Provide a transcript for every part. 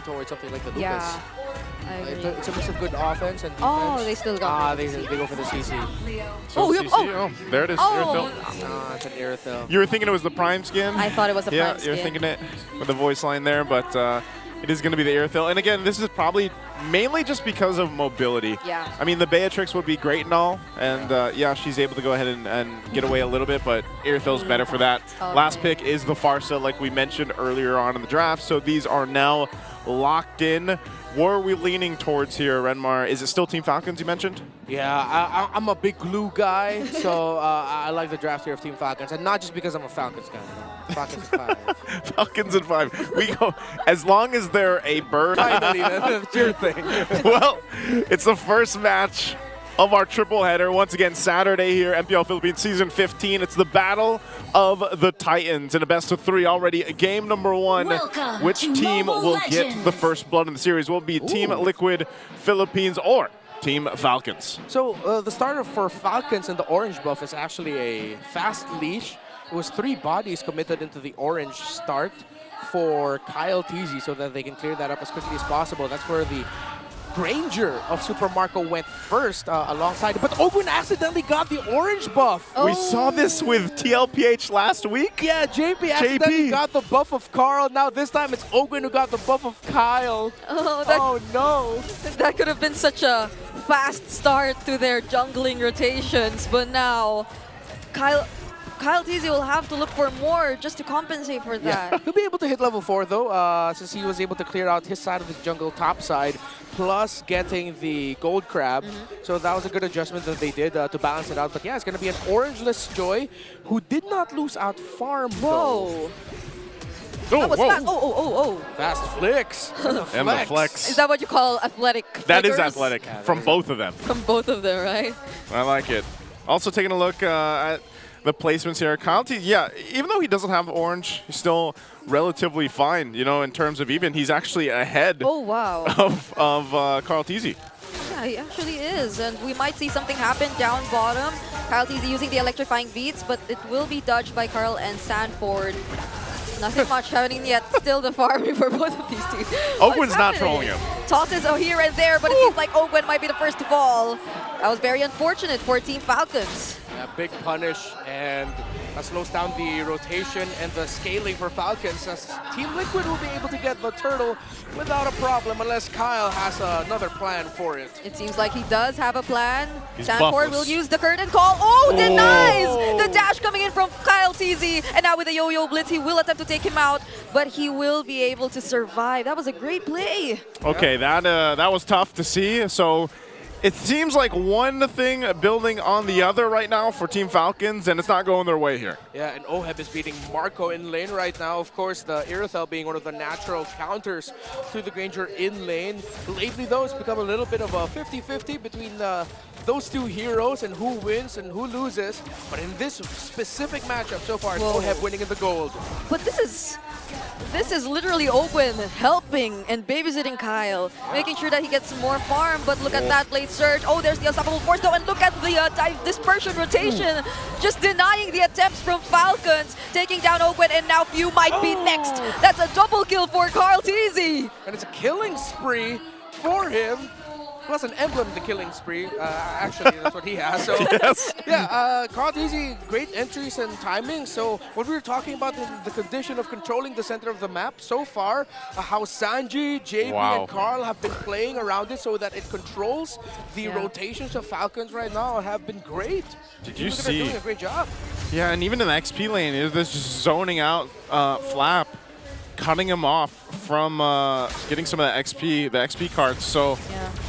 towards something like the Lucas. Yeah, I agree. It's a mix of good offense and defense. Oh, they still got they go for the CC. So yep, CC, there it is. Oh. It's an Aerothil. You were thinking it was the Prime skin? I thought it was a yeah, Prime you're skin. thinking it with the voice line there, but it is going to be the Aerothil. And again, this is probably mainly just because of mobility. Yeah. I mean, the Beatrix would be great and all, and yeah, she's able to go ahead and get away a little bit, but Aerothil's better for that. Okay. Last pick is the Farsa, like we mentioned earlier on in the draft, so these are now locked in. What are we leaning towards here, Renmar? Is it still Team Falcons you mentioned? Yeah, I'm a big glue guy, so I like the draft here of Team Falcons, and not just because I'm a Falcons guy. No. Falcons is 5. Falcons in 5. We go as long as they're a bird. Finally, that's your thing. Well, it's the first match of our triple header. Once again, Saturday here, MPL Philippines Season 15. It's the Battle of the Titans in a best of 3 already. Game number 1. Welcome Which to team Mobile will get Legends. the first blood in the series? Will it be Team Liquid Philippines or Team Falcons? So the starter for Falcons in the orange buff is actually a fast leash. It was 3 bodies committed into the orange start for Kyle TZ so that they can clear that up as quickly as possible. That's where the Granger of Super Marco went first alongside, but Ogwin accidentally got the orange buff. We saw this with tlph last week. Yeah, JP accidentally got the buff of Carl. Now this time it's Ogwin who got the buff of Kyle. Oh, No. that could have been such a fast start to their jungling rotations, but now Kyle TZ will have to look for more just to compensate for that. He'll be able to hit level 4 though, since he was able to clear out his side of the jungle top side, plus getting the gold crab. So that was a good adjustment that they did to balance it out. But yeah, it's going to be an orangeless Joy who did not lose out farm though. Whoa! That was fast. Oh. Fast flicks. And the flex. Is that what you call athletic That is flickers? athletic from both of them. From both of them, right? I like it. Also taking a look at the placements here. Kyle T, yeah, even though he doesn't have orange, he's still relatively fine, you know, in terms of even. He's actually ahead of Carl TZ. Yeah, he actually is. And we might see something happen down bottom. Kyle TZ using the electrifying beats, but it will be dodged by Carl and Sanford. Nothing much happening yet. Still the farming for both of these teams. Ogwin's not trolling him. Tosses are here and there, but it seems like Ogwin might be the first to fall. That was very unfortunate for Team Falcons. Yeah, big punish, and that slows down the rotation and the scaling for Falcons, as Team Liquid will be able to get the turtle without a problem unless Kyle has another plan for it. It seems like he does have a plan. He's Sanford buffless. will use the curtain call. Oh, denies! The dash coming in from Kyle TZ, and now with the yo-yo blitz, he will attempt to take him out, but he will be able to survive. That was a great play. Okay, that was tough to see. So it seems like one thing building on the other right now for Team Falcons, and it's not going their way here. Yeah, and Oheb is beating Marco in lane right now. Of course, the Aerothel being one of the natural counters to the Granger in lane. Lately, though, it's become a little bit of a 50-50 between those two heroes and who wins and who loses. But in this specific matchup so far, it's Oheb winning in the gold. But this is literally Ogwin helping and babysitting Kyle, making sure that he gets more farm. But look at that late surge. Oh, there's the unstoppable force though, and look at the dispersion rotation, just denying the attempts from Falcons, taking down Ogwin, and now Few might be next. That's a double kill for Carl TZ. And it's a killing spree for him. Plus an emblem, the killing spree. Actually, that's what he has. So, Yes. yeah, Carl TZ, great entries and timing. So, when we were talking about the condition of controlling the center of the map so far, how Sanji, JB, and Carl have been playing around it so that it controls the rotations of Falcons right now have been great. Did you see? They're doing a great job. Yeah, and even in the XP lane, it was just zoning out Flap, cutting him off from getting some of the XP cards. So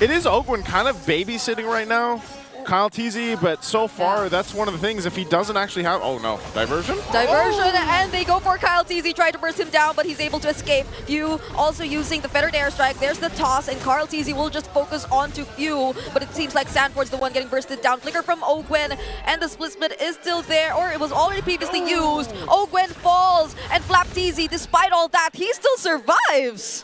it is Ogwin kind of babysitting right now, Kyle TZ, but so far that's one of the things. If he doesn't actually have, oh no, diversion? Diversion, and they go for Kyle TZ, try to burst him down, but he's able to escape. Few also using the Fettered Airstrike. There's the toss, and Carl TZ will just focus onto Few, but it seems like Sanford's the one getting bursted down. Flicker from Ogwin, and the split is still there, or it was already previously used. Ogwin falls, and Flap TZ, despite all that, he still survives.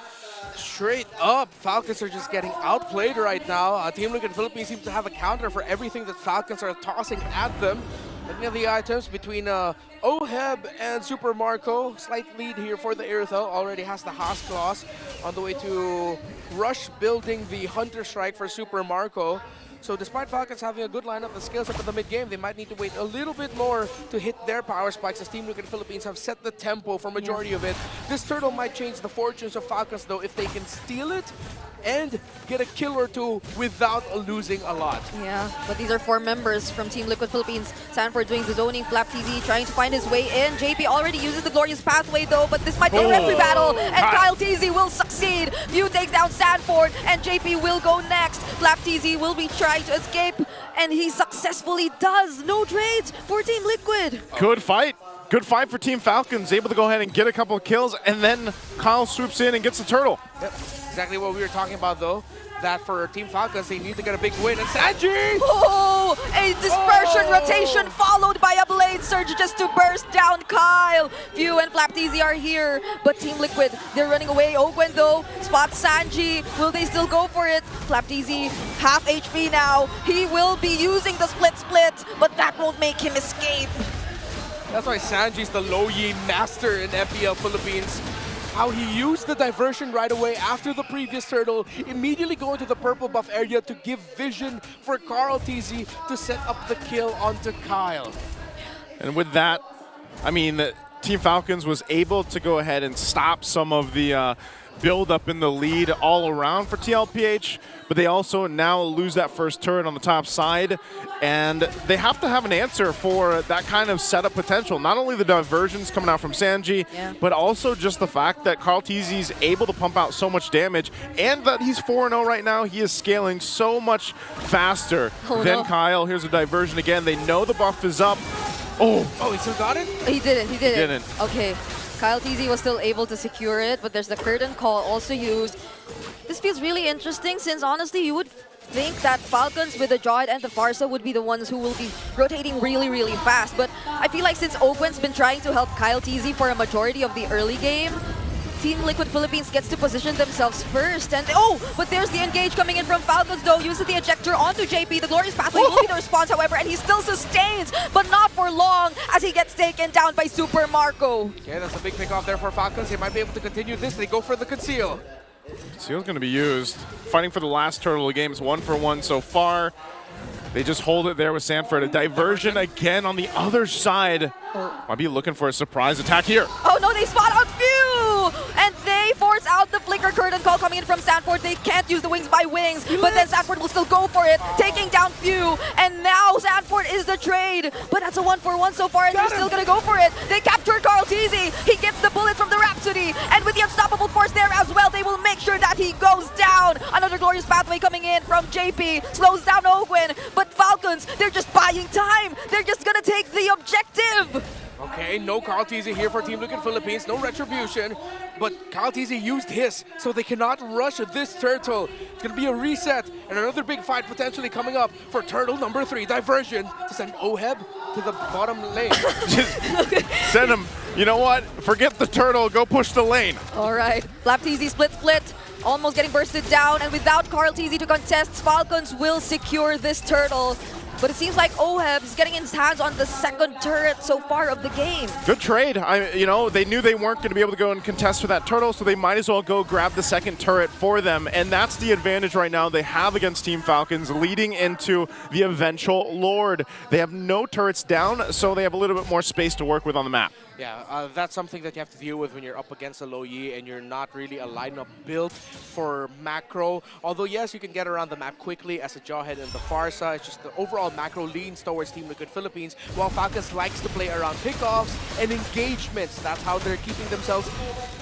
Straight up, Falcons are just getting outplayed right now. Team Liquid Philippines seems to have a counter for everything that Falcons are tossing at them. Looking at the items between Oheb and Super Marco, slight lead here for the Irithel. Already has the Haas Claws on the way to rush building the Hunter Strike for Super Marco. So despite Falcons having a good lineup and skills up at the mid-game, they might need to wait a little bit more to hit their power spikes as Team Liquid Philippines have set the tempo for majority of it. This turtle might change the fortunes of Falcons though if they can steal it and get a kill or two without losing a lot. Yeah, but these are 4 members from Team Liquid Philippines. Sanford doing the zoning, flaptz trying to find his way in. JP already uses the glorious pathway though, but this might be a referee battle, and KyleTZ will succeed. View takes down Sanford, and JP will go next. flaptz will be trying to escape, and he successfully does. No trades for Team Liquid. Good fight. Good fight for Team Falcons, able to go ahead and get a couple of kills, and then Kyle swoops in and gets the turtle. Yep, exactly what we were talking about though. That for Team Falcons, they need to get a big win. And Sanji! Oh, a dispersion rotation followed by a blade surge just to burst down Kyle. View and flaptz are here, but Team Liquid, they're running away. Ogwen though spots Sanji. Will they still go for it? flaptz half HP now. He will be using the split, but that won't make him escape. That's why Sanji's the low yi master in MPL Philippines. How he used the diversion right away after the previous turtle, immediately going to the purple buff area to give vision for KyleTZ to set up the kill onto Kyle. And with that, I mean, Team Falcons was able to go ahead and stop some of the build up in the lead all around for tlph, but they also now lose that first turret on the top side, and they have to have an answer for that kind of setup potential. Not only the diversions coming out from Sanji, but also just the fact that KyleTZ is able to pump out so much damage, and that he's 4-0 right now. He is scaling so much faster than Kyle. Here's a diversion again. They know the buff is up. Oh, he still got it? He didn't. Okay. KyleTZ was still able to secure it, but there's the curtain call also used. This feels really interesting since honestly you would think that Falcons with the Jawhead and the Pharsa would be the ones who will be rotating really fast. But I feel like since Ogwen's been trying to help KyleTZ for a majority of the early game, Team Liquid Philippines gets to position themselves first. And but there's the engage coming in from Falcons though, uses the ejector onto JP. The glorious pathway will be the response, however, and he still sustains, but not for long as he gets taken down by Super Marco. Yeah, that's a big pick off there for Falcons. They might be able to continue this. They go for the conceal. Conceal's going to be used. Fighting for the last turtle of the game. It's 1-for-1 so far. They just hold it there with Sanford. A diversion again on the other side. Might be looking for a surprise attack here. Oh no, they spot out Few! And they force out the flicker curtain call coming in from Sanford. They can't use the wings by wings, but then Sanford will still go for it, taking down Few. And now Sanford is the trade. But that's a 1-for-1 so far, and they're still gonna go for it. They captured KyleTZ. He gets the bullets from the Rhapsody. And with the unstoppable force there as well, they will make sure that he goes down. Another glorious pathway coming in from JP. Slows down Ogwen. But Falcons, they're just buying time. They're just gonna take the objective. Okay, no KyleTZ here for Team Liquid Philippines, no retribution, but KyleTZ used his, so they cannot rush this turtle. It's gonna be a reset, and another big fight potentially coming up for turtle number 3, diversion, to send Oheb to the bottom lane. Send him, you know what, forget the turtle, go push the lane. All right, flaptz split, almost getting bursted down, and without KyleTZ to contest, Falcons will secure this turtle. But it seems like Oheb is getting his hands on the second turret so far of the game. Good trade. They knew they weren't going to be able to go and contest for that turtle, so they might as well go grab the second turret for them. And that's the advantage right now they have against Team Falcons leading into the eventual Lord. They have no turrets down, so they have a little bit more space to work with on the map. Yeah, that's something that you have to deal with when you're up against a low yi and you're not really a lineup built for macro. Although, yes, you can get around the map quickly as a Jawhead and the Pharsa. It's just the overall macro leans towards Team Liquid Philippines, while Falcons likes to play around pickoffs and engagements. That's how they're keeping themselves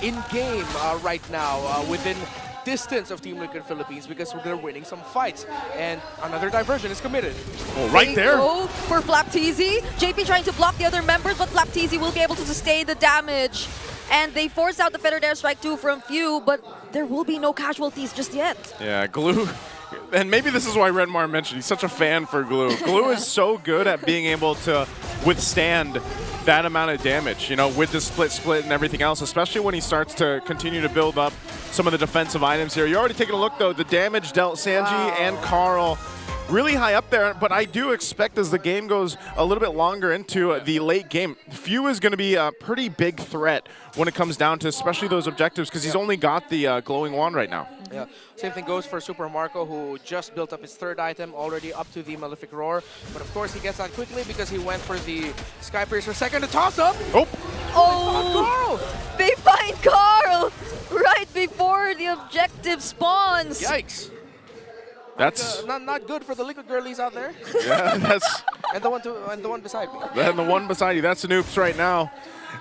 in game right now within distance of Team Liquid Philippines because they're winning some fights. And another diversion is committed. Oh, right there. Go for flaptz. JP trying to block the other members, but flaptz will be able to sustain the damage. And they force out the feathered airstrike too from Few, but there will be no casualties just yet. Yeah, Glue. And maybe this is why Redmar mentioned he's such a fan for Glue. Glue is so good at being able to withstand that amount of damage, with the split and everything else, especially when he starts to continue to build up some of the defensive items here. You're already taking a look, though. The damage dealt Sanji and Carl really high up there, but I do expect as the game goes a little bit longer into the late game, Few is going to be a pretty big threat when it comes down to especially those objectives because he's only got the glowing wand right now. Yeah, same thing goes for Super Marco, who just built up his third item, already up to the Malefic Roar. But of course, he gets that quickly because he went for the Sky Piercer second to toss up. Oh! Oh! They find Carl right before the objective spawns. Yikes! That's not good for the Liquid girlies out there. yeah, that's and the one beside me. and the one beside you. That's the Noops right now.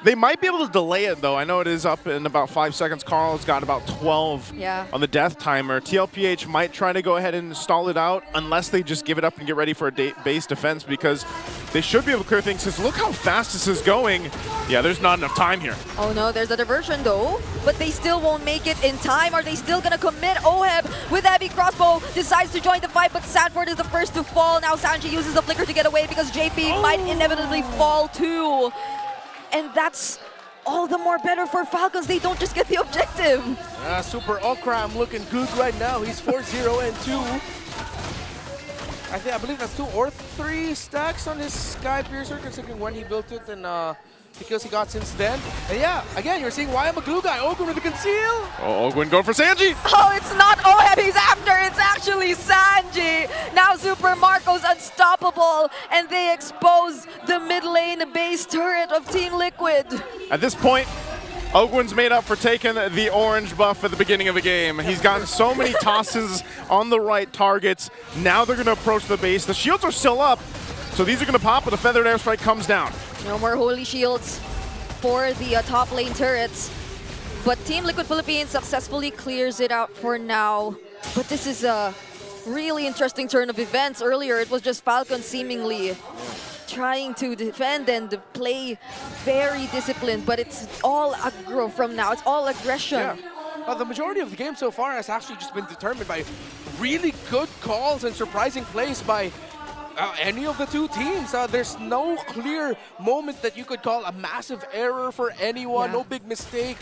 They might be able to delay it, though. I know it is up in about 5 seconds. Carl's got about 12 on the death timer. tlph might try to go ahead and stall it out unless they just give it up and get ready for a base defense because they should be able to clear things. Because look how fast this is going. Yeah, there's not enough time here. Oh no, there's a diversion though, but they still won't make it in time. Are they still gonna commit? Oheb with a heavy crossbow decides to join the fight, but Sanford is the first to fall. Now Sanji uses the flicker to get away because JP might inevitably fall too. And that's all the more better for Falcons. They don't just get the objective. Super Okram looking good right now. He's 4-0 and 2. I believe that's 2 or 3 stacks on his Sky Piercer, considering when he built it and the kills he got since then. And yeah, again, you're seeing why I'm a glue guy. Ogwin with the conceal. Oh, Ogwin going for Sanji. Oh, it's not Oheb he's after. It's actually Sanji. Now Super Marco's unstoppable, and they expose the mid lane base turret of Team Liquid. At this point, Ogwin's made up for taking the orange buff at the beginning of the game. He's gotten so many tosses on the right targets. Now they're going to approach the base. The shields are still up, so these are going to pop, but the feathered airstrike comes down. No more holy shields for the top lane turrets. But Team Liquid Philippines successfully clears it out for now. But this is a really interesting turn of events. Earlier, it was just Falcons seemingly trying to defend and play very disciplined, but it's all aggro from now. It's all aggression. Yeah. The majority of the game so far has actually just been determined by really good calls and surprising plays by any of the two teams. There's no clear moment that you could call a massive error for anyone, no big mistake.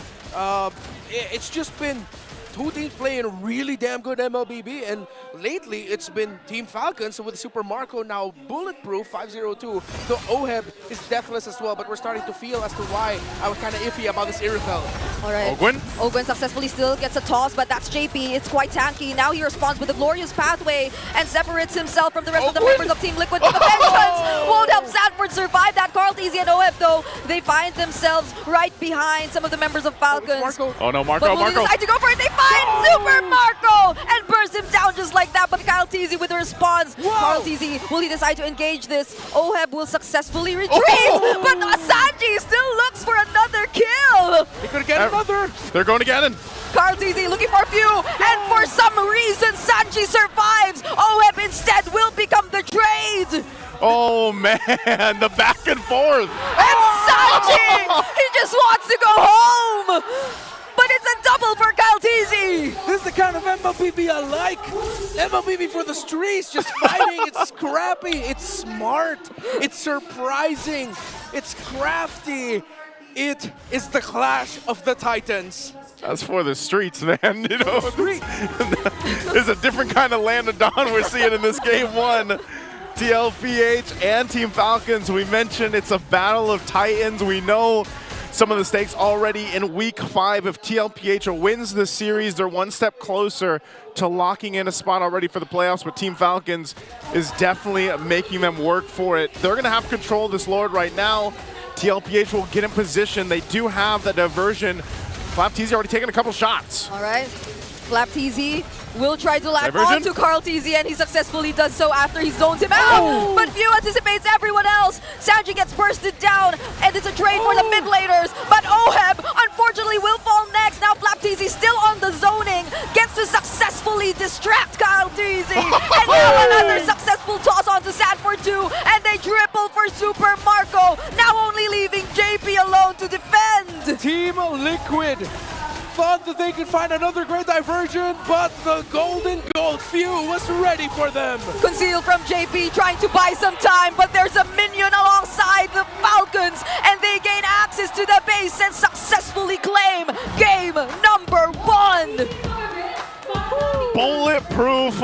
It's just been two teams playing really damn good MLBB, and lately it's been Team Falcons with Super Marco now bulletproof, 502. So Oheb is deathless as well, but we're starting to feel as to why I was kind of iffy about this Irifel. All right. Ogwin? Ogwin successfully still gets a toss, but that's JP. It's quite tanky. Now he responds with a glorious pathway and separates himself from the rest of the members of Team Liquid. But the vengeance won't help Sanford survive that. Carl Easy and Oheb, though, they find themselves right behind some of the members of Falcons. Oh no, Marco, But will they decide to go for it? They find Super Marco and burst him down just like that. But Kyle Teasy with the response. Carl Teasy, will he decide to engage this? Oheb will successfully retreat, but Sanji still looks for another kill. They could get another. They're going to get him. Carl Teasy looking for a few, and for some reason Sanji survives. Oheb instead will become the trade. Oh man, the back and forth. And Sanji, he just wants to go home. But it's a double for Kyle Teasy. This is the kind of MLBB I like. MLBB for the streets, just fighting. It's scrappy, it's smart, it's surprising, it's crafty. It is the clash of the titans. That's for the streets, man. You know, it's a different kind of land of dawn we're seeing in this game one. tlph and Team Falcons, we mentioned it's a battle of titans. We know some of the stakes already in week 5. If tlph wins the series, they're one step closer to locking in a spot already for the playoffs, but Team Falcons is definitely making them work for it. They're gonna have control of this Lord right now. tlph will get in position. They do have the diversion. flaptz already taken a couple shots. All right, flaptz will try to latch Diversion? onto Carl Teasy, and he successfully does so after he zones him out. But Few anticipates everyone else. Sanji gets bursted down, and it's a trade for the mid laners. But Oheb, unfortunately, will fall next. Now flaptz still on the zoning, gets to successfully distract Kyle Teasy. And now another successful toss onto Sanford 2, and they triple for Super Marco, now only leaving JP alone to defend. Team Liquid thought that they could find another great diversion, but the golden gold Few was ready for them. Conceal from JP, trying to buy some time, but there's a minion alongside the Falcons, and they gain access to the base and successfully claim game number 1. Bulletproof